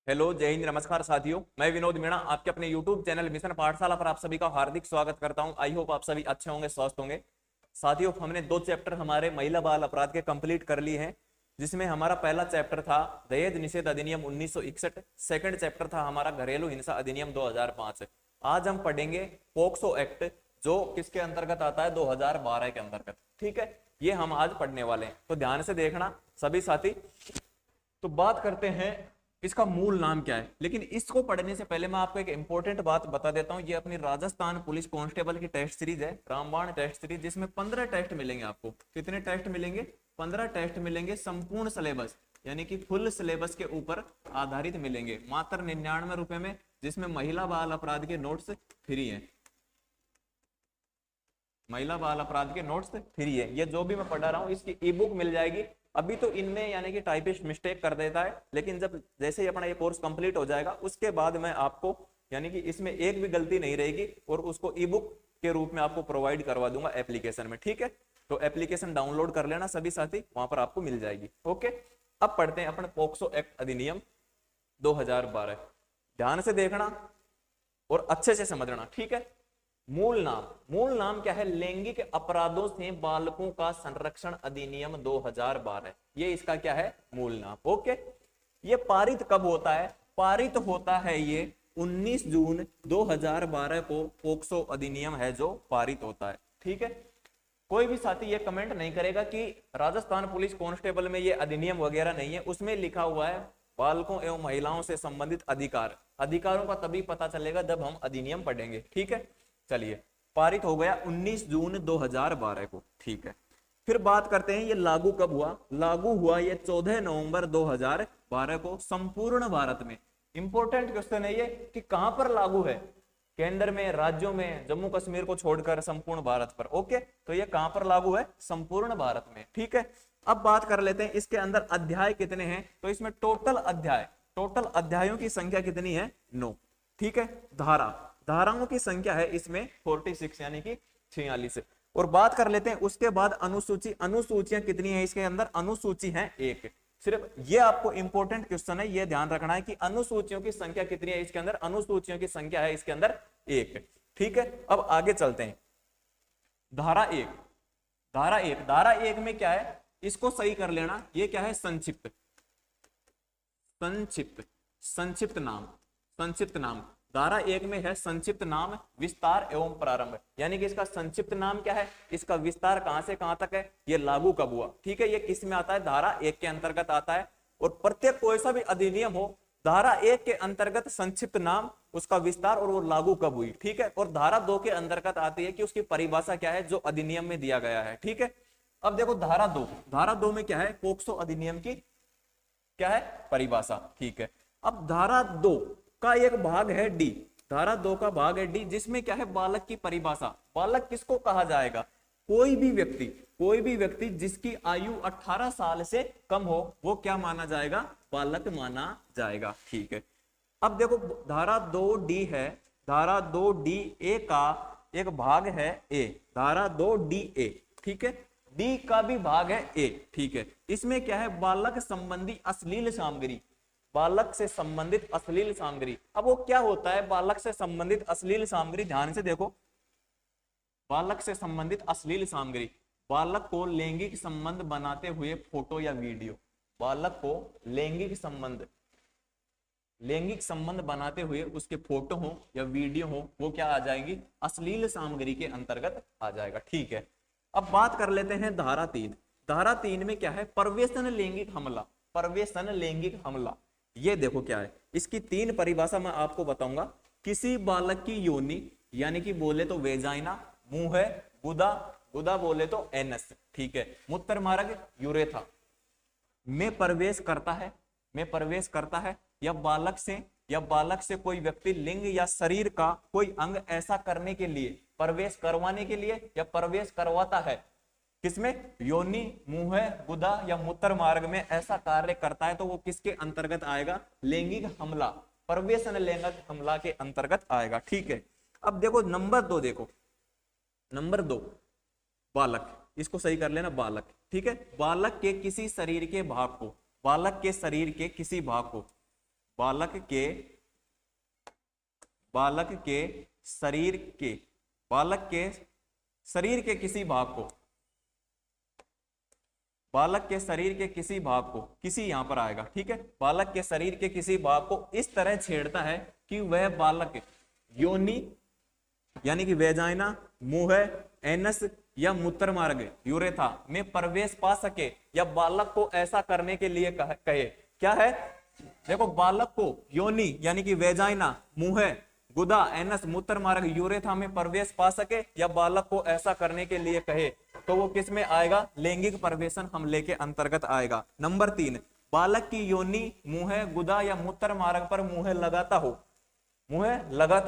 Hello, जय हिंद, नमस्कार साथियों। मैं विनोद मीणा आपके अपने YouTube चैनल मिशन पाठशाला पर आप सभी का हार्दिक स्वागत करता हूं। आई होप आप सभी अच्छे होंगे, स्वस्थ होंगे। साथियों, हमने 2 चैप्टर हमारे महिला बाल अपराध के कंप्लीट कर लिए हैं, जिसमें हमारा पहला चैप्टर था दहेज निषेध अधिनियम 1961। सेकंड चैप्टर था हमारा घरेलू हिंसा अधिनियम 2005। आज हम पढ़ेंगे पोक्सो एक्ट, जो किसके अंतर्गत आता है, 2012 के अंतर्गत। ठीक है, ये हम आज पढ़ने वाले हैं, तो ध्यान से देखना सभी साथी। तो बात करते हैं इसका मूल नाम क्या है। लेकिन इसको पढ़ने से पहले मैं आपको एक इंपॉर्टेंट बात बता देता हूं। ये अपनी राजस्थान पुलिस कांस्टेबल की टेस्ट सीरीज है, रामबाण टेस्ट सीरीज, जिसमें 15 टेस्ट मिलेंगे आपको। कितने टेस्ट मिलेंगे? 15 टेस्ट मिलेंगे, संपूर्ण सिलेबस यानी कि फुल सिलेबस के ऊपर आधारित मिलेंगे, मात्र 99 रुपए में, जिसमें महिला बाल अपराध के नोट्स फ्री है। महिला बाल अपराध के नोट्स फ्री है। ये जो भी मैं पढ़ा रहा हूँ इसकी ई बुक मिल जाएगी। अभी तो इनमें यानी कि टाइपिस्ट मिस्टेक कर देता है, लेकिन जब जैसे ही अपना ये कोर्स कंप्लीट हो जाएगा उसके बाद मैं आपको यानी कि इसमें एक भी गलती नहीं रहेगी और उसको ई बुक के रूप में आपको प्रोवाइड करवा दूंगा एप्लीकेशन में। ठीक है, तो एप्लीकेशन डाउनलोड कर लेना सभी साथी, वहां पर आपको मिल जाएगी। ओके, अब पढ़ते हैं अपने पोक्सो एक्ट अधिनियम 2012। ध्यान से देखना और अच्छे से समझना। ठीक है, मूल नाम क्या है? लैंगिक अपराधों से बालकों का संरक्षण अधिनियम 2012। ये इसका क्या है? मूल नाम। ओके, ये पारित कब होता है? पारित होता है ये 19 जून 2012 को पोक्सो अधिनियम है जो पारित होता है। ठीक है, कोई भी साथी ये कमेंट नहीं करेगा कि राजस्थान पुलिस कांस्टेबल में ये अधिनियम वगैरह नहीं है। उसमें लिखा हुआ है बालकों एवं महिलाओं से संबंधित अधिकार। अधिकारों का तभी पता चलेगा जब हम अधिनियम पढ़ेंगे। ठीक है, चलिए, पारित हो गया 19 जून 2012 को। ठीक है, फिर बात करते हैं ये लागू कब हुआ। लागू हुआ ये 14 नवंबर 2012 को संपूर्ण भारत में। इंपॉर्टेंट क्वेश्चन है ये कि कहां पर लागू है? केंद्र में, राज्यों में, जम्मू कश्मीर को छोड़कर संपूर्ण भारत पर। ओके, तो ये कहां पर लागू है? संपूर्ण भारत में। ठीक है, अब बात कर लेते हैं इसके अंदर अध्याय कितने हैं। तो इसमें टोटल अध्यायों की संख्या कितनी है? 9। ठीक है, धाराओं की संख्या है इसमें 46 यानी कि 46। और बात कर लेते हैं उसके बाद अनुसूचियां कितनी है इसके अंदर? अनुसूची है 1। सिर्फ ये आपको इंपॉर्टेंट क्वेश्चन है, ये ध्यान रखना है कि अनुसूचियों की संख्या कितनी है इसके अंदर? अनुसूचियों की संख्या है इसके अंदर 1। ठीक है, अब आगे चलते हैं। धारा 1 में क्या है इसको सही कर लेना। ये क्या है? संक्षिप्त नाम। धारा 1 में है संक्षिप्त नाम, विस्तार एवं प्रारंभ। यानी कि इसका संक्षिप्त नाम क्या है, इसका विस्तार कहां से कहां तक है, ये लागू कब हुआ। ठीक है, ये किस में आता है? धारा 1 के अंतर्गत आता है। और प्रत्येक कोई सा भी अधिनियम हो, धारा 1 के अंतर्गत संक्षिप्त नाम, उसका विस्तार और वो लागू कब हुई। ठीक है, और धारा 2 के अंतर्गत आती है कि उसकी परिभाषा क्या है जो अधिनियम में दिया गया है। ठीक है, अब देखो धारा 2 में क्या है? पोक्सो अधिनियम की क्या है? परिभाषा। ठीक है, अब धारा 2 का एक भाग है डी। धारा 2 का भाग है डी, जिसमें क्या है? बालक की परिभाषा। बालक किसको कहा जाएगा? कोई भी व्यक्ति जिसकी आयु 18 साल से कम हो, वो क्या माना जाएगा? बालक माना जाएगा। ठीक है, अब देखो धारा 2 डी है, धारा 2 डी ए का एक भाग है ए, धारा 2 डी ए। ठीक है, डी का भी भाग है ए। ठीक है, इसमें क्या है? बालक संबंधी अश्लील सामग्री। बालक से संबंधित अश्लील सामग्री। अब वो क्या होता है बालक से संबंधित अश्लील सामग्री? ध्यान से देखो, बालक से संबंधित अश्लील सामग्री, बालक को लैंगिक संबंध बनाते हुए फोटो या वीडियो। बालक को लैंगिक संबंध बनाते हुए उसके फोटो हो या वीडियो हो, वो क्या आ जाएंगी? अश्लील सामग्री के अंतर्गत आ जाएगा। ठीक है, अब बात कर लेते हैं धारा 3। धारा 3 में क्या है? प्रवेशन लैंगिक हमला। ये देखो क्या है, इसकी 3 परिभाषा मैं आपको बताऊंगा। किसी बालक की योनि यानी कि बोले तो वेजाइना, मुंह है, गुदा बोले तो एनस। ठीक है, मूत्र मार्ग यूरेथा में प्रवेश करता है या बालक से कोई व्यक्ति लिंग या शरीर का कोई अंग ऐसा करने के लिए, प्रवेश करवाने के लिए या प्रवेश करवाता है। किसमें? योनि, मुंह, गुदा या मूत्र मार्ग में ऐसा कार्य करता है तो वो किसके अंतर्गत आएगा? लैंगिक हमला, प्रवेशन लैंगिक हमला के अंतर्गत आएगा। ठीक है, अब देखो नंबर 2 बालक, इसको सही कर लेना, बालक। ठीक है, बालक के शरीर के किसी भाग को बालक के बालक के शरीर के बालक के शरीर के किसी भाग को बालक के शरीर के किसी भाग को किसी यहां पर आएगा, ठीक है, बालक के शरीर के किसी भाग को इस तरह छेड़ता है कि वह बालक योनि यानी कि वेजाइना, मुंह, एनस या मूत्र मार्ग यूरेथा में प्रवेश पा सके या बालक को ऐसा करने के लिए कहे। क्या है, देखो बालक को योनि यानी कि वेजाइना, मुंह, गुदा, एनस, मूत्र मार्ग यूरेथा में प्रवेश पा सके या बालक को ऐसा करने के लिए कहे तो वो किस में आएगा, लैंगिक प्रवेशन हमले के अंतर्गत आएगा। नंबर 3, बालक की योनि, मुंह, गुदा या मूत्र मार्ग पर मुंह लगाता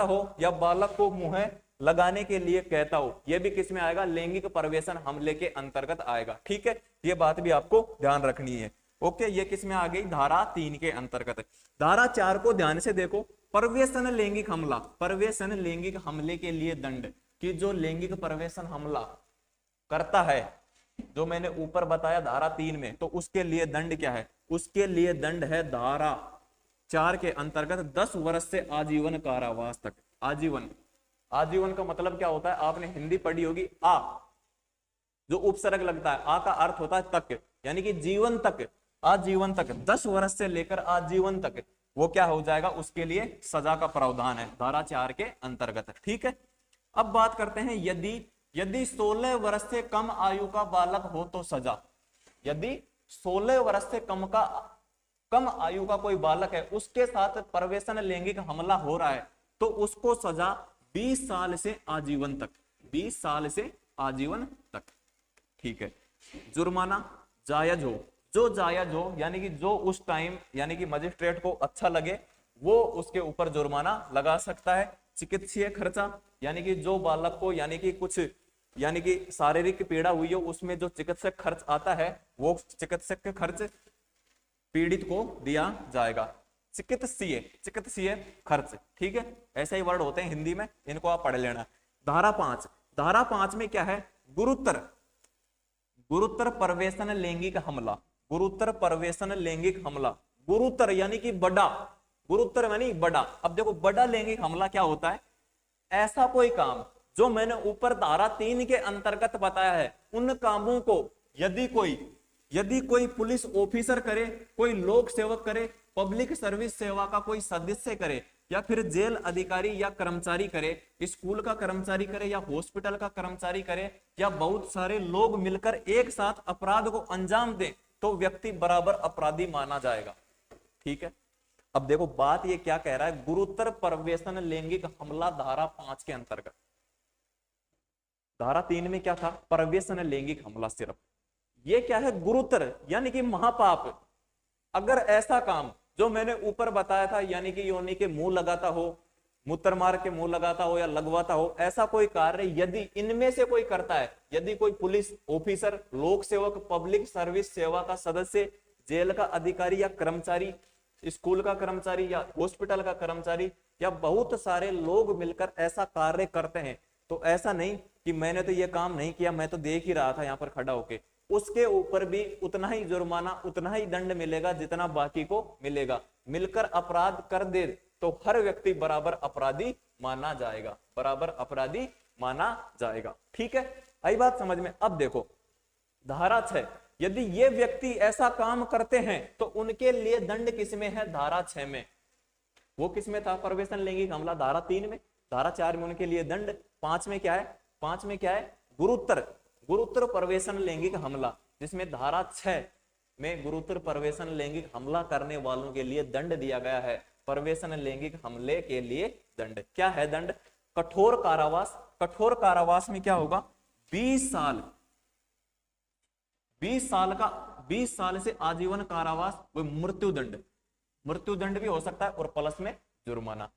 हो या बालक को मुंह लगाने के लिए कहता हो, यह भी किस में आएगा, लैंगिक प्रवेशन हमले के अंतर्गत आएगा। ठीक है, ये बात भी आपको ध्यान रखनी है। ओके, ये किस में आ गई, धारा 3 के अंतर्गत। धारा 4 को ध्यान से देखो, प्रवेशन लैंगिक हमला, प्रवेशन लैंगिक हमले के लिए दंड, कि जो लैंगिक प्रवेशन हमला करता है, जो मैंने ऊपर बताया धारा 3 में, तो उसके लिए दंड क्या है, उसके लिए दंड है धारा 4 के अंतर्गत 10 वर्ष से आजीवन कारावास तक। आजीवन, आजीवन का मतलब क्या होता है, आपने हिंदी पढ़ी होगी, आ जो उपसर्ग लगता है, आ का अर्थ होता है तक, यानी कि जीवन तक, आजीवन तक, 10 वर्ष से लेकर आजीवन तक वो क्या हो जाएगा, उसके लिए सजा का प्रावधान है धारा 4 के अंतर्गत। ठीक है, अब बात करते हैं यदि 16 वर्ष से कम आयु का बालक हो तो सजा। यदि 16 वर्ष से कम आयु का कोई बालक है, उसके साथ प्रवेशन लैंगिक हमला हो रहा है, तो उसको सजा 20 साल से आजीवन तक, 20 साल से आजीवन तक। ठीक है, जुर्माना जायज हो, जो जायज हो यानी कि जो उस टाइम यानी कि मजिस्ट्रेट को अच्छा लगे वो उसके ऊपर जुर्माना लगा सकता है। चिकित्सीय खर्चा, यानी कि जो बालक को यानी कि कुछ यानी कि शारीरिक पीड़ा हुई हो, उसमें जो चिकित्सक खर्च आता है वो चिकित्सक के खर्च पीड़ित को दिया जाएगा। चिकित्सीय खर्च, ठीक है, ऐसे ही वर्ड होते हैं हिंदी में, इनको आप पढ़ लेना। धारा 5, धारा 5 में क्या है, गुरुतर प्रवेशन लैंगिक हमला, गुरुतर प्रवेशन लैंगिक हमला, गुरुतर यानी कि बड़ा, गुरुतर यानी बड़ा। अब देखो बड़ा लैंगिक हमला क्या होता है, ऐसा कोई काम जो मैंने ऊपर धारा 3 के अंतर्गत बताया है, उन कामों को यदि कोई पुलिस ऑफिसर करे, कोई लोक सेवक करे, पब्लिक सर्विस सेवा का कोई सदस्य करे, या फिर जेल अधिकारी या कर्मचारी करे, स्कूल का कर्मचारी करे या हॉस्पिटल का कर्मचारी करे, या बहुत सारे लोग मिलकर एक साथ अपराध को अंजाम दें, तो व्यक्ति बराबर अपराधी माना जाएगा। ठीक है, अब देखो बात ये क्या कह रहा है, गुरुतर प्रवेशन लैंगिक हमला धारा 5 के अंतर्गत। धारा 3 में क्या था, प्रवेशन लैंगिक हमला सिर्फ, ये क्या है, गुरुतर यानी कि महापाप। अगर ऐसा काम जो मैंने ऊपर बताया था, यानी कि योनि के मुंह लगाता हो, मूत्र मार्ग के मुंह लगाता हो या लगवाता हो, ऐसा कोई कार्य यदि इनमें से कोई करता है, यदि कोई पुलिस ऑफिसर, लोक सेवक, पब्लिक सर्विस सेवा का सदस्य, जेल का अधिकारी या कर्मचारी, स्कूल का कर्मचारी या हॉस्पिटल का कर्मचारी, या बहुत सारे लोग मिलकर ऐसा कार्य करते हैं, तो ऐसा नहीं कि मैंने तो ये काम नहीं किया, मैं तो देख ही रहा था यहाँ पर खड़ा होके, उसके ऊपर भी उतना ही जुर्माना, उतना ही दंड मिलेगा जितना बाकी को मिलेगा। मिलकर अपराध कर दे तो हर व्यक्ति बराबर अपराधी माना जाएगा, बराबर अपराधी माना जाएगा। ठीक है, आई बात समझ में। अब देखो धारा 6, यदि ये व्यक्ति ऐसा काम करते हैं तो उनके लिए दंड किसमें है, धारा 6 में। वो किसमें था, प्रवेशन लैंगिक हमला धारा 3 में, धारा 4 में उनके लिए दंड, 5 में क्या है, 5 में क्या है, गुरुतर प्रवेशन लैंगिक हमला, जिसमें धारा 6 में गुरुतर प्रवेशन लैंगिक हमला करने वालों के लिए दंड दिया गया है। प्रवेशन लैंगिक हमले के लिए दंड क्या है, दंड कठोर कारावास। कठोर कारावास में क्या होगा, 20 साल से आजीवन कारावास, वो मृत्यु दंड भी हो सकता है, और प्लस में जुर्माना।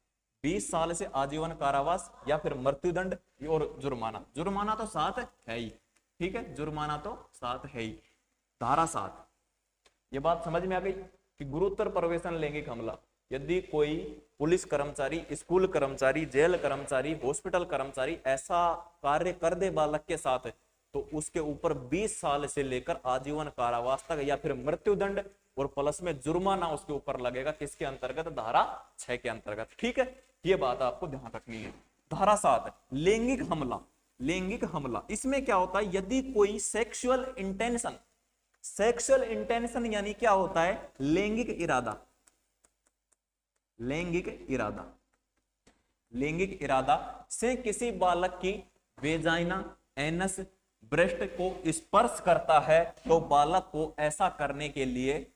20 साल से आजीवन कारावास या फिर मृत्युदंड और जुर्माना तो साथ है ही। ठीक है, जुर्माना तो साथ है ही। धारा 7, ये बात समझ में आ गई कि गुरुतर प्रवेशन लैंगिक हमला, यदि कोई पुलिस कर्मचारी, स्कूल कर्मचारी, जेल कर्मचारी, हॉस्पिटल कर्मचारी ऐसा कार्य कर दे बालक के साथ, तो उसके ऊपर 20 साल से लेकर आजीवन कारावास तक या फिर मृत्युदंड और प्लस में जुर्माना उसके ऊपर लगेगा, किसके अंतर्गत? धारा 6 के अंतर्गत। ठीक है, ये बात आपको ध्यान रखनी है। धारा 7 लैंगिक हमला। लैंगिक हमला इसमें क्या होता है? यदि कोई सेक्सुअल इंटेंशन, सेक्सुअल इंटेंशन यानी क्या होता है? लैंगिक इरादा, लैंगिक इरादा, लैंगिक इरादा से किसी बालक की वेजाइना, एनस, ब्रेस्ट को स्पर्श करता है तो बालक को ऐसा करने के लिए,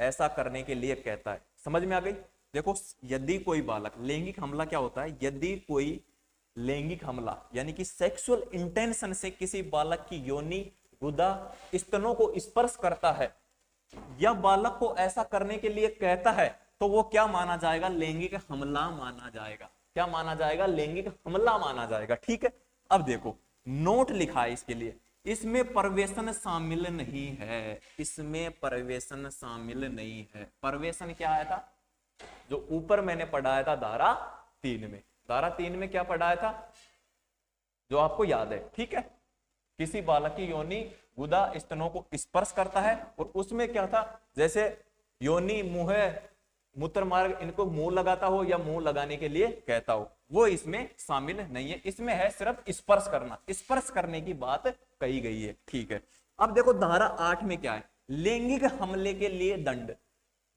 ऐसा करने के लिए कहता है। समझ में आ गई? देखो, यदि कोई बालक, लैंगिक हमला क्या होता है? यदि कोई लैंगिक हमला यानी कि सेक्सुअल इंटेंशन से किसी बालक की योनि, गुदा, स्तनों को स्पर्श करता है या बालक को ऐसा करने के लिए कहता है तो वो क्या माना जाएगा? लैंगिक हमला माना जाएगा। क्या माना जाएगा? लैंगिक हमला माना जाएगा। ठीक है, अब देखो नोट लिखा है इसके लिए, इसमें प्रवेशन शामिल नहीं है, इसमें प्रवेशन शामिल नहीं है। प्रवेशन क्या आया था? जो ऊपर मैंने पढ़ाया था धारा 3 में। धारा 3 में क्या पढ़ाया था जो आपको याद है? ठीक है, किसी बालक की योनि, गुदा, स्तनों को स्पर्श करता है और उसमें क्या था? जैसे योनि, मुंह, मूत्र मार्ग, इनको मुंह लगाता हो या मुंह लगाने के लिए कहता हो, वो इसमें शामिल नहीं है। इसमें है सिर्फ स्पर्श करना, स्पर्श करने की बात कही गई है। ठीक है, अब देखो धारा 8 में क्या है? लैंगिक हमले के लिए दंड।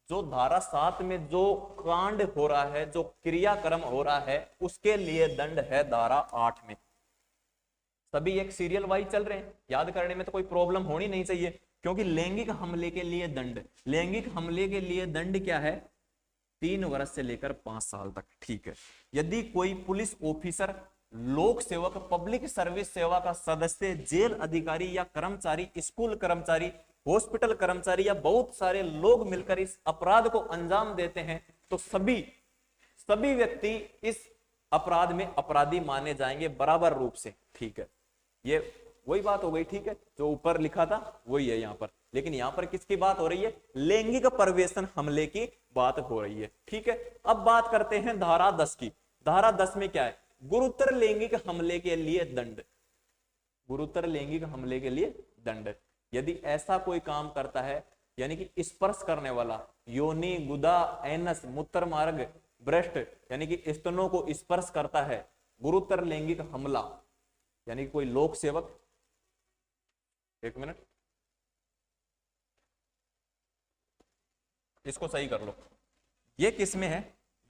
जो धारा 7 में जो कांड हो रहा है, जो क्रियाक्रम हो रहा है, उसके लिए दंड है धारा 8 में। सभी एक सीरियल वाइज चल रहे हैं, याद करने में तो कोई प्रॉब्लम होनी नहीं चाहिए, क्योंकि लैंगिक हमले के लिए दंड, लैंगिक हमले के लिए दंड क्या है? 3 वर्ष से लेकर 5 साल तक। ठीक है, यदि कोई पुलिस ऑफिसर, लोक सेवक, पब्लिक सर्विस सेवा का सदस्य, जेल अधिकारी या कर्मचारी, स्कूल कर्मचारी, हॉस्पिटल कर्मचारी या बहुत सारे लोग मिलकर इस अपराध को अंजाम देते हैं तो सभी व्यक्ति इस अपराध में अपराधी माने जाएंगे बराबर रूप से। ठीक है, ये वही बात हो गई। ठीक है, जो ऊपर लिखा था वही है यहाँ पर, लेकिन यहाँ पर किसकी बात हो रही है? लैंगिक प्रवेशन हमले की बात हो रही है। ठीक है, अब बात करते हैं धारा 10 की। धारा 10 में क्या है? गुरुतर लैंगिक हमले के लिए दंड। गुरुतर लैंगिक हमले के लिए दंड, यदि ऐसा कोई काम करता है, यानी कि स्पर्श करने वाला, योनि, गुदा, एनस, मूत्र मार्ग, ब्रेस्ट यानी कि स्तनों को स्पर्श करता है, गुरुतर लैंगिक हमला, यानी कि कोई लोक सेवक, एक मिनट इसको सही कर लो, ये किस में है?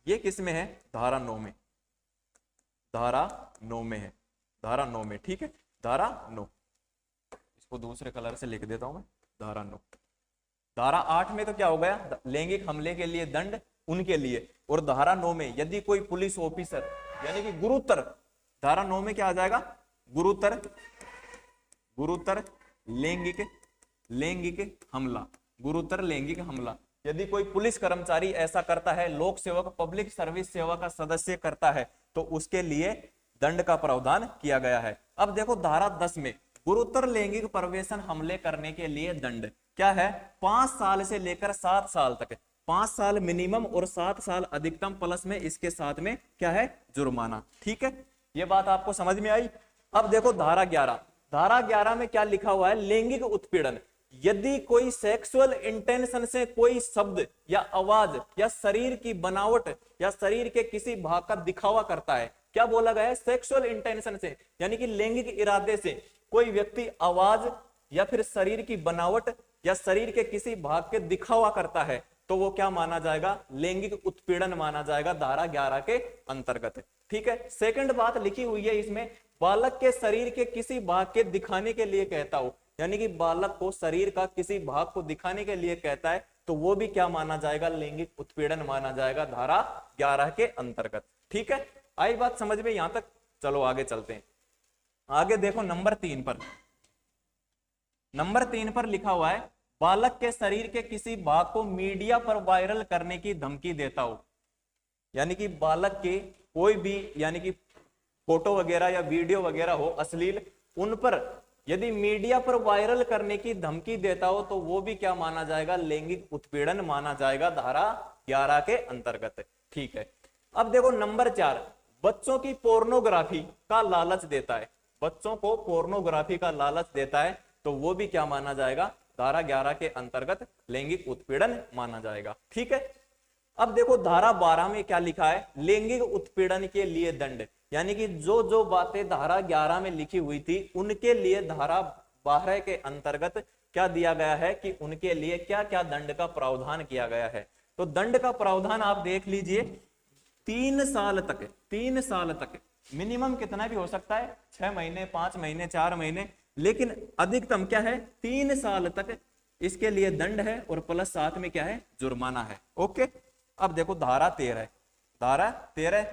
ये किस में है? धारा 9 में, धारा 9 में है, धारा 9 में। ठीक है, धारा 9, इसको दूसरे कलर से लिख देता हूं मैं, धारा 9। धारा 8 में तो क्या हो गया? लैंगिक हमले के लिए दंड उनके लिए, और धारा 9 में यदि कोई पुलिस ऑफिसर, यानी कि गुरुतर, धारा 9 में क्या आ जाएगा? गुरुतर, गुरुतर लैंगिक हमला, गुरुतर लैंगिक हमला। यदि कोई पुलिस कर्मचारी ऐसा करता है, लोक सेवक, पब्लिक सर्विस सेवा का सदस्य करता है तो उसके लिए दंड का प्रावधान किया गया है। अब देखो धारा 10 में गुरुतर लैंगिक प्रवेशन हमले करने के लिए दंड क्या है? 5 साल से लेकर 7 साल तक, 5 साल मिनिमम और 7 साल अधिकतम, प्लस में इसके साथ में क्या है? जुर्माना। ठीक है, ये बात आपको समझ में आई? अब देखो धारा 11, धारा 11 में क्या लिखा हुआ है? लैंगिक उत्पीड़न। यदि कोई सेक्सुअल इंटेंशन से कोई शब्द या आवाज या शरीर की बनावट या शरीर के किसी भाग का दिखावा करता है, क्या बोला गया है? सेक्सुअल इंटेंशन से, यानी कि लैंगिक इरादे से कोई व्यक्ति आवाज या फिर शरीर की बनावट या शरीर के किसी भाग के दिखावा करता है तो वो क्या माना जाएगा? लैंगिक उत्पीड़न माना जाएगा धारा 11 के अंतर्गत। ठीक है, सेकंड बात लिखी हुई है इसमें, बालक के शरीर के किसी भाग के दिखाने के लिए कहता हो, यानी कि बालक को शरीर का किसी भाग को दिखाने के लिए कहता है तो वो भी क्या माना जाएगा? लैंगिक उत्पीड़न माना जाएगा धारा 11 के अंतर्गत। ठीक है, आई बात समझ में यहां तक? चलो आगे चलते हैं। आगे देखो नंबर 3 पर, नंबर 3 पर लिखा हुआ है बालक के शरीर के किसी भाग को मीडिया पर वायरल करने की धमकी देता हो, यानी कि बालक के कोई भी, यानी कि फोटो वगैरह या वीडियो वगैरह हो अश्लील, उन पर यदि मीडिया पर वायरल करने की धमकी देता हो तो वो भी क्या माना जाएगा? लैंगिक उत्पीड़न माना जाएगा धारा 11 के अंतर्गत। ठीक है, अब देखो नंबर 4, बच्चों की पोर्नोग्राफी का लालच देता है, बच्चों को पोर्नोग्राफी का लालच देता है तो वो भी क्या माना जाएगा? धारा 11 के अंतर्गत लैंगिक उत्पीड़न माना जाएगा। ठीक है, अब देखो धारा 12 में क्या लिखा है, लैंगिक उत्पीड़न के लिए दंड, यानी कि जो जो बातें धारा 11 में लिखी हुई थी उनके लिए धारा 12 के अंतर्गत क्या दिया गया है कि उनके लिए क्या क्या दंड का प्रावधान किया गया है। तो दंड का प्रावधान आप देख लीजिए, 3 साल तक, 3 साल तक, मिनिमम कितना भी हो सकता है, 6 महीने, 5 महीने, 4 महीने, लेकिन अधिकतम क्या है, 3 साल तक इसके लिए दंड है और प्लस साथ में क्या है, जुर्माना है। ओके, अब देखो धारा 13, धारा 13,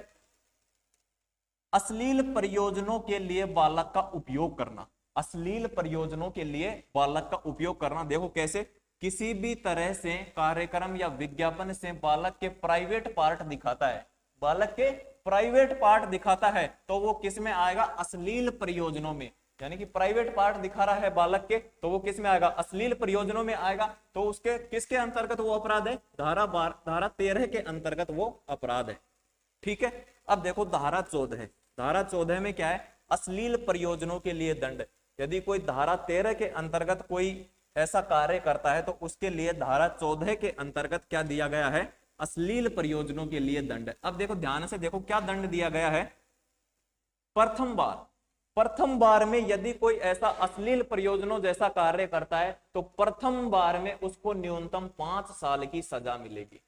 अश्लील प्रयोजनों के लिए बालक का उपयोग करना, अश्लील प्रयोजनों के लिए बालक का उपयोग करना। देखो कैसे, किसी भी तरह से कार्यक्रम या विज्ञापन से बालक के प्राइवेट पार्ट दिखाता है, बालक के प्राइवेट पार्ट दिखाता है तो वो किस में आएगा, अश्लील प्रयोजनों में, यानी कि प्राइवेट पार्ट दिखा रहा है बालक के तो वो किस में आएगा, अश्लील प्रयोजनों में आएगा। तो उसके किसके अंतर्गत वो अपराध है, धारा 13 के अंतर्गत वो अपराध है। ठीक है, अब देखो धारा 14, धारा 14 में क्या है, अश्लील प्रयोजनों के लिए दंड। यदि कोई धारा 13 के अंतर्गत कोई ऐसा कार्य करता है तो उसके लिए धारा 14 के अंतर्गत क्या दिया गया है, अश्लील प्रयोजनों के लिए दंड। अब देखो ध्यान से देखो क्या दंड दिया गया है, प्रथम बार में यदि कोई ऐसा अश्लील प्रयोजनों जैसा कार्य करता है तो प्रथम बार में उसको न्यूनतम 5 साल की सजा मिलेगी।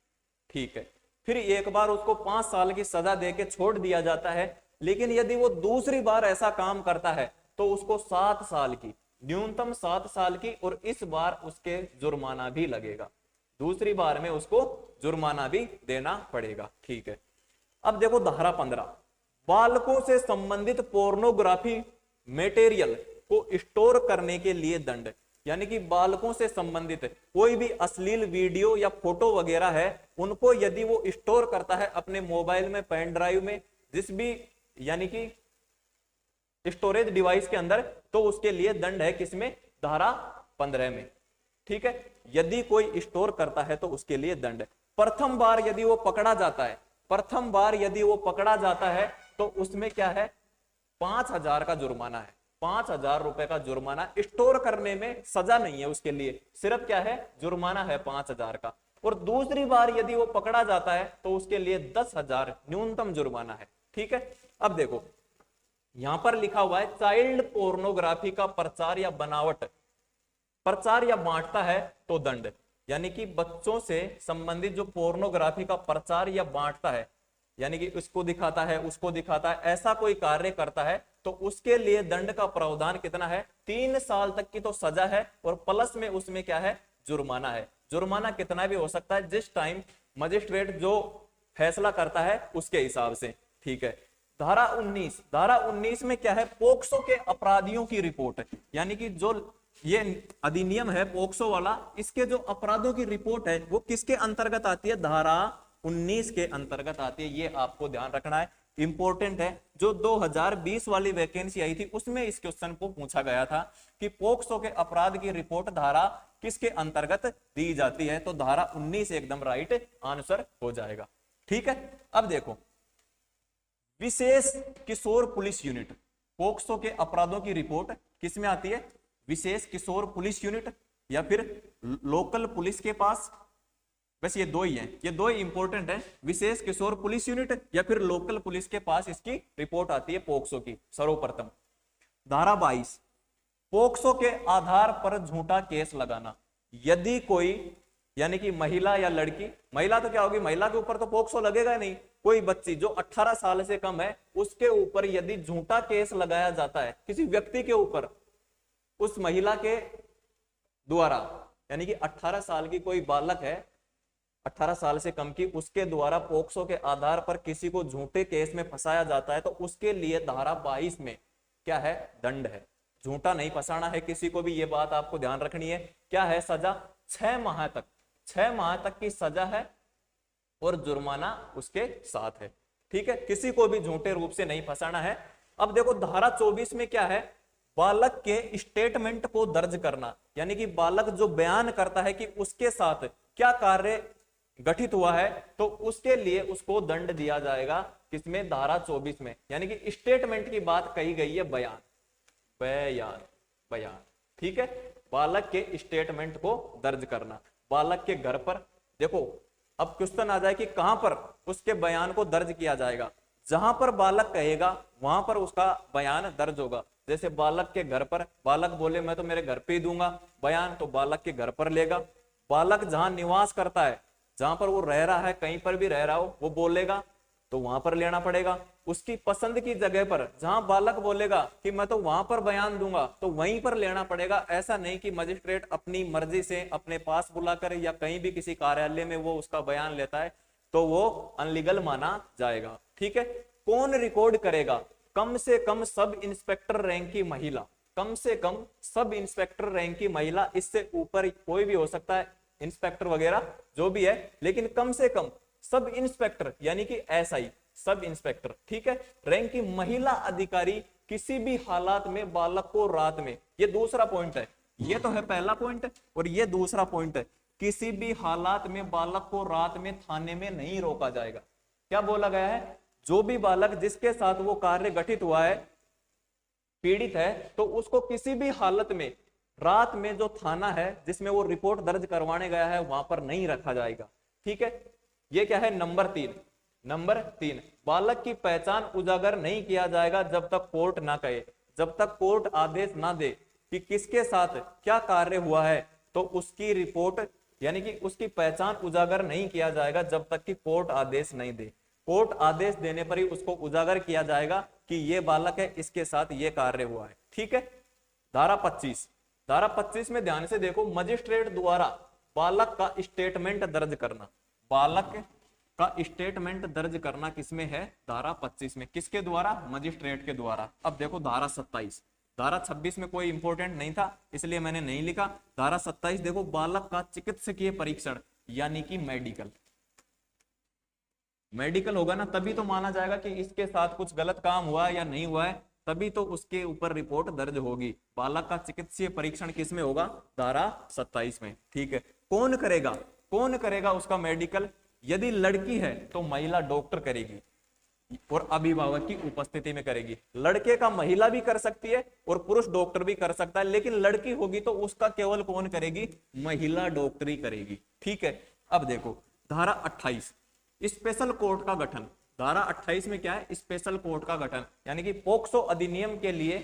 ठीक है, फिर एक बार उसको 5 साल की सजा देके छोड़ दिया जाता है, लेकिन यदि वो दूसरी बार ऐसा काम करता है तो उसको 7 साल की, न्यूनतम 7 साल की, और इस बार उसके जुर्माना भी लगेगा, दूसरी बार में उसको जुर्माना भी देना पड़ेगा। ठीक है, अब देखो धारा 15, बालकों से संबंधित पोर्नोग्राफी मटेरियल को स्टोर करने के लिए दंड, यानी कि बालकों से संबंधित कोई भी अश्लील वीडियो या फोटो वगैरह है उनको यदि वो स्टोर करता है अपने मोबाइल में, पेन ड्राइव में, जिस भी यानी कि स्टोरेज डिवाइस के अंदर, तो उसके लिए दंड है किसमें, धारा 15 में। ठीक है, यदि कोई स्टोर करता है तो उसके लिए दंड। प्रथम बार यदि वो पकड़ा जाता है, प्रथम बार यदि वो पकड़ा जाता है तो उसमें क्या है, 5,000 का जुर्माना है, 5,000 रुपए का जुर्माना। स्टोर करने में सजा नहीं है उसके लिए, सिर्फ क्या है, जुर्माना है 5,000 का। और दूसरी बार यदि वो पकड़ा जाता है तो उसके लिए 10,000 न्यूनतम जुर्माना है। ठीक है, अब देखो यहां पर लिखा हुआ है चाइल्ड पोर्नोग्राफी का प्रचार या बनावट, प्रचार या बांटता है तो दंड, यानी कि बच्चों से संबंधित जो पोर्नोग्राफी का प्रचार या बांटता है, यानी कि उसको दिखाता है, उसको दिखाता है, ऐसा कोई कार्य करता है तो उसके लिए दंड का प्रावधान कितना है, 3 साल तक की तो सजा है और प्लस में उसमें क्या है, जुर्माना है। जुर्माना कितना भी हो सकता है, जिस टाइम मजिस्ट्रेट जो फैसला करता है उसके हिसाब से। ठीक है, धारा 19, धारा 19 में क्या है, पोक्सो के अपराधियों की रिपोर्ट, यानी कि जो ये अधिनियम है पोक्सो वाला, इसके जो अपराधों की रिपोर्ट है वो किसके अंतर्गत आती है, धारा 19 के अंतर्गत आती है। ये आपको ध्यान रखना है, इंपॉर्टेंट है। जो 2020 वाली वैकेंसी आई थी उसमें इस क्वेश्चन को पूछा गया था कि पोक्सो के अपराध की रिपोर्ट धारा किसके अंतर्गत दी जाती है, तो धारा 19 एकदम राइट आंसर हो जाएगा। ठीक है, अब देखो विशेष किशोर पुलिस यूनिट, पोक्सो के अपराधों की रिपोर्ट किस में आती है, विशेष किशोर पुलिस यूनिट या फिर लोकल पुलिस के पास, बस ये दो ही हैं, ये दो ही इंपॉर्टेंट है, विशेष किशोर पुलिस यूनिट या फिर लोकल पुलिस के पास इसकी रिपोर्ट आती है पोक्सो की सर्वप्रथम। धारा 22, पोक्सो के आधार पर झूठा केस लगाना, यदि कोई यानी कि महिला या लड़की, महिला तो क्या होगी, महिला के ऊपर तो पोक्सो लगेगा नहीं, कोई बच्ची जो 18 साल से कम है उसके ऊपर यदि झूठा केस लगाया जाता है किसी व्यक्ति के ऊपर, उस महिला के द्वारा, यानी कि 18 साल की कोई बालक है 18 साल से कम की, उसके द्वारा पोक्सो के आधार पर किसी को झूठे केस में फंसाया जाता है तो उसके लिए धारा 22 में क्या है, दंड है। झूठा नहीं फंसाना है किसी को भी, ये बात आपको ध्यान रखनी है। क्या है सजा, 6 माह तक, 6 माह तक की सजा है और जुर्माना उसके साथ है। ठीक है, किसी को भी झूठे रूप से नहीं फंसाना है। अब देखो धारा 24 में क्या है, बालक के स्टेटमेंट को दर्ज करना, यानी कि बालक जो बयान करता है कि उसके साथ क्या कार्य गठित हुआ है तो उसके लिए उसको दंड दिया जाएगा किसमें, धारा 24 में, यानी कि स्टेटमेंट की बात कही गई है, बयान बयान बयान। ठीक है, बालक के स्टेटमेंट को दर्ज करना। बालक के घर पर, देखो अब क्वेश्चन आ जाए कि कहां पर उसके बयान को दर्ज किया जाएगा। जहां पर बालक कहेगा वहां पर उसका बयान दर्ज होगा। जैसे बालक के घर पर, बालक बोले मैं तो मेरे घर पे ही दूंगा बयान, तो बालक के घर पर लेगा। बालक जहां निवास करता है, जहां पर वो रह रहा है, कहीं पर भी रह रहा हो, वो बोलेगा तो वहां पर लेना पड़ेगा। उसकी पसंद की जगह पर जहां बालक बोलेगा कि मैं तो वहां पर बयान दूंगा, तो वहीं पर लेना पड़ेगा। ऐसा नहीं कि मजिस्ट्रेट अपनी मर्जी से अपने पास बुलाकर या कहीं भी किसी कार्यालय में वो उसका बयान लेता है तो वो अनलीगल माना जाएगा। ठीक है, कौन रिकॉर्ड करेगा? कम से कम सब इंस्पेक्टर रैंक की महिला, कम से कम सब इंस्पेक्टर रैंक की महिला, इससे ऊपर कोई भी हो सकता है, इंस्पेक्टर वगैरह जो भी है, लेकिन कम से कम सब इंस्पेक्टर यानी कि एसआई, सब इंस्पेक्टर, ठीक है, रैंक की महिला अधिकारी किसी भी हालात में बालक को रात में, ये दूसरा पॉइंट है, ये तो है पहला पॉइंट और ये दूसरा पॉइंट है, किसी भी हालात में बालक को रात में थाने में नहीं रोका जाएगा। क्या बोला गया है? जो भी बालक जिसके साथ वो कार्य गठित हुआ है, पीड़ित है, तो उसको किसी भी हालत में रात में जो थाना है जिसमें वो रिपोर्ट दर्ज करवाने गया है वहां पर नहीं रखा जाएगा। ठीक है, ये क्या है? नंबर 3। नंबर 3, बालक की पहचान उजागर नहीं किया जाएगा जब तक कोर्ट ना कहे, जब तक कोर्ट आदेश ना दे कि किसके साथ क्या कार्य हुआ है, तो उसकी रिपोर्ट यानी कि उसकी पहचान उजागर नहीं किया जाएगा जब तक कि कोर्ट आदेश नहीं दे। कोर्ट आदेश देने पर ही उसको उजागर किया जाएगा कि ये बालक है, इसके साथ ये कार्य हुआ है। ठीक है, धारा 25, धारा 25 में ध्यान से देखो, मजिस्ट्रेट द्वारा बालक का स्टेटमेंट दर्ज करना, बालक का स्टेटमेंट दर्ज करना किसमें है? धारा 25 में। किसके द्वारा? मजिस्ट्रेट के द्वारा। अब देखो धारा 27, धारा 26 में कोई इंपॉर्टेंट नहीं था इसलिए मैंने नहीं लिखा। धारा 27 देखो, बालक का चिकित्सकीय परीक्षण यानी कि मेडिकल, मेडिकल होगा ना तभी तो माना जाएगा कि इसके साथ कुछ गलत काम हुआ या नहीं हुआ है, तभी तो उसके ऊपर रिपोर्ट दर्ज होगी। बालक का चिकित्सीय परीक्षण किसमें होगा? धारा 27 में। ठीक है, कौन करेगा? कौन करेगा उसका मेडिकल? यदि लड़की है तो महिला डॉक्टर करेगी और अभिभावक की उपस्थिति में करेगी। लड़के का महिला भी कर सकती है और पुरुष डॉक्टर भी कर सकता है, लेकिन लड़की होगी तो उसका केवल कौन करेगी? महिला डॉक्टरी करेगी। ठीक है, अब देखो धारा 28, स्पेशल कोर्ट का गठन। धारा 28 में क्या है? स्पेशल कोर्ट का गठन, यानी कि पोक्सो अधिनियम के लिए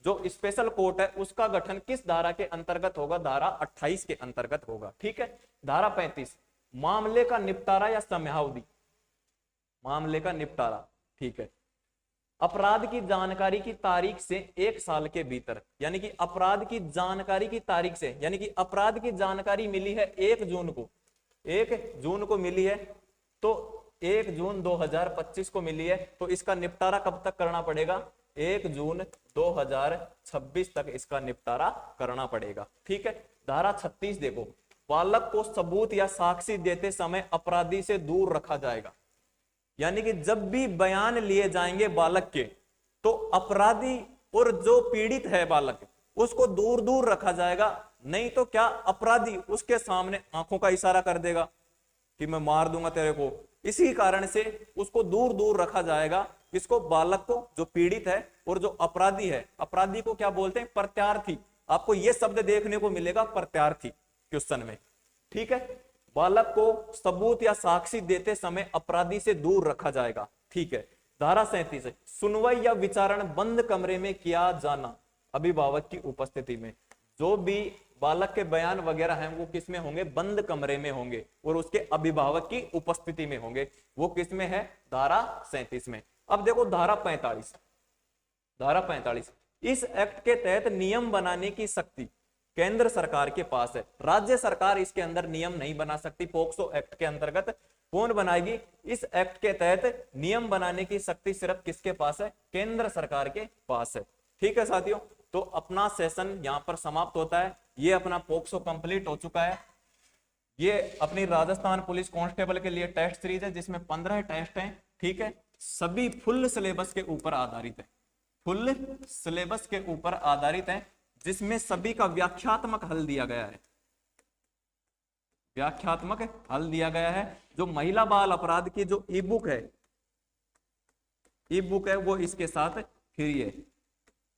जो स्पेशल कोर्ट है उसका गठन किस धारा के अंतर्गत होगा? धारा 28 के अंतर्गत होगा। ठीक है, धारा 35, मामले का निपटारा या समयावधि, मामले का निपटारा। ठीक है, अपराध की जानकारी की तारीख से 1 साल के भीतर, यानी कि अपराध की जानकारी की तारीख से, यानी कि अपराध की जानकारी मिली है 1 जून को, 1 जून को मिली है, तो 1 जून 2025 को मिली है, तो इसका निपटारा कब तक करना पड़ेगा? 1 जून 2026 तक इसका निपटारा करना पड़ेगा। ठीक है, धारा 36 देखो, बालक को सबूत या साक्षी देते समय अपराधी से दूर रखा जाएगा, यानी कि जब भी बयान लिए जाएंगे बालक के तो अपराधी और जो पीड़ित है बालक उसको दूर दूर रखा जाएगा, नहीं तो क्या अपराधी उसके सामने आंखों का इशारा कर देगा कि मैं मार दूंगा तेरे को। इसी कारण से उसको दूर दूर रखा जाएगा, किसको? बालक को, जो पीड़ित है। और जो अपराधी है, अपराधी को क्या बोलते हैं? प्रत्यार्थी। आपको यह शब्द देखने को मिलेगा प्रत्यार्थी क्वेश्चन में। ठीक है, बालक को सबूत या साक्षी देते समय अपराधी से दूर रखा जाएगा। ठीक है, धारा 37, सुनवाई या विचारण बंद कमरे में किया जाना, अभिभावक की उपस्थिति में। जो भी बालक के बयान वगैरह हैं वो किस में होंगे? बंद कमरे में होंगे और उसके अभिभावक की उपस्थिति में होंगे। वो किस में है? धारा 37 में। अब देखो धारा 45, धारा 45, इस एक्ट के तहत नियम बनाने की शक्ति केंद्र सरकार के पास है, राज्य सरकार इसके अंदर नियम नहीं बना सकती। पोक्सो एक्ट के अंतर्गत कौन बनाएगी? इस एक्ट के तहत नियम बनाने की शक्ति सिर्फ किसके पास है? केंद्र सरकार के पास है। ठीक है साथियों, तो अपना सेशन यहां पर समाप्त होता है। ये अपना पोक्सो कंप्लीट हो चुका है। ये अपनी राजस्थान पुलिस कांस्टेबल के लिए टेस्ट सीरीज है जिसमें 15 टेस्ट हैं। ठीक है, सभी फुल सिलेबस के ऊपर आधारित है, फुल सिलेबस के ऊपर आधारित है, जिसमें सभी का व्याख्यात्मक हल दिया गया है, व्याख्यात्मक हल दिया गया है। जो महिला बाल अपराध की जो ई बुक है, ई बुक है वो इसके साथ फ्री है।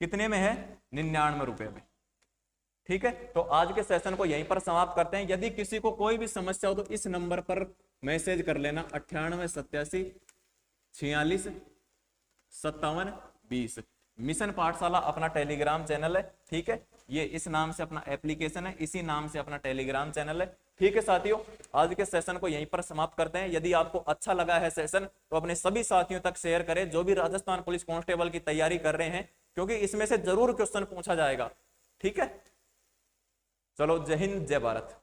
कितने में है? 99 रुपए में। ठीक है, तो आज के सेशन को यहीं पर समाप्त करते हैं। यदि किसी को कोई भी समस्या हो तो इस नंबर पर मैसेज कर लेना 9887465720। मिशन पाठशाला अपना टेलीग्राम चैनल है, ठीक है, ये इस नाम से अपना एप्लीकेशन है, इसी नाम से अपना टेलीग्राम चैनल है। ठीक है साथियों, आज के सेशन को यहीं पर समाप्त करते हैं। यदि आपको अच्छा लगा है सेशन तो अपने सभी साथियों तक शेयर करें जो भी राजस्थान पुलिस कांस्टेबल की तैयारी कर रहे हैं, क्योंकि इसमें से जरूर क्वेश्चन पूछा जाएगा। ठीक है, चलो, जय हिंद, जय भारत।